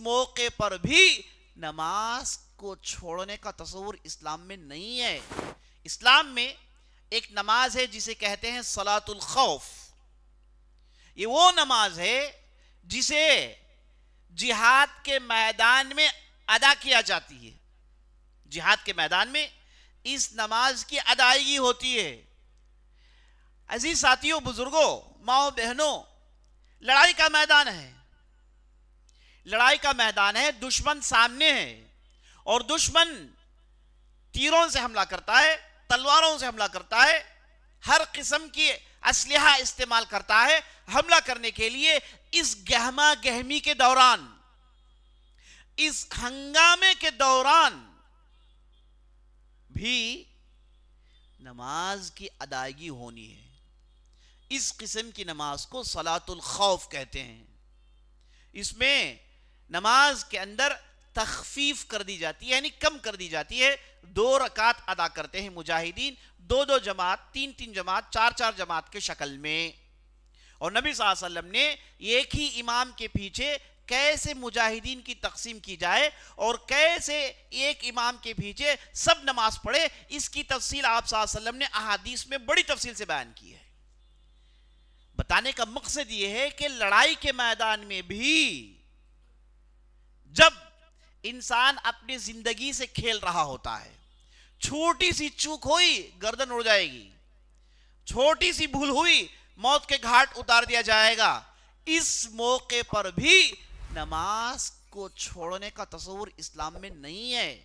موقع پر بھی نماز کو چھوڑنے کا تصور اسلام میں نہیں ہے. اسلام میں ایک نماز ہے جسے کہتے ہیں صلاۃ الخوف. یہ وہ نماز ہے جسے جہاد کے میدان میں ادا کیا جاتی ہے. جہاد کے میدان میں اس نماز کی ادائیگی ہوتی ہے. عزیز ساتھیوں، بزرگوں، ماؤں بہنوں، لڑائی کا میدان ہے. لڑائی کا میدان ہے. دشمن سامنے ہے اور دشمن تیروں سے حملہ کرتا ہے، تلواروں سے حملہ کرتا ہے، ہر قسم کی اسلحہ استعمال کرتا ہے حملہ کرنے کے لیے. اس گہما گہمی کے دوران، اس ہنگامے کے دوران بھی نماز کی ادائیگی ہونی ہے. اس قسم کی نماز کو صلاۃ الخوف کہتے ہیں. اس میں نماز کے اندر تخفیف کر دی جاتی ہے، یعنی کم کر دی جاتی ہے. 2 رکعت ادا کرتے ہیں مجاہدین، 2 جماعت، 3 جماعت، 4 جماعت کے شکل میں. اور نبی صلی اللہ علیہ وسلم نے ایک ہی امام کے پیچھے کیسے مجاہدین کی تقسیم کی جائے اور کیسے ایک امام کے پیچھے سب نماز پڑھے، اس کی تفصیل آپ صلی اللہ علیہ وسلم نے احادیث میں بڑی تفصیل سے بیان کی ہے. بتانے کا مقصد یہ ہے کہ لڑائی کے میدان میں بھی جب انسان اپنی زندگی سے کھیل رہا ہوتا ہے، چھوٹی سی چوک ہوئی گردن اڑ جائے گی، چھوٹی سی بھول ہوئی موت کے گھاٹ اتار دیا جائے گا. اس موقع پر بھی نماز کو چھوڑنے کا تصور اسلام میں نہیں ہے.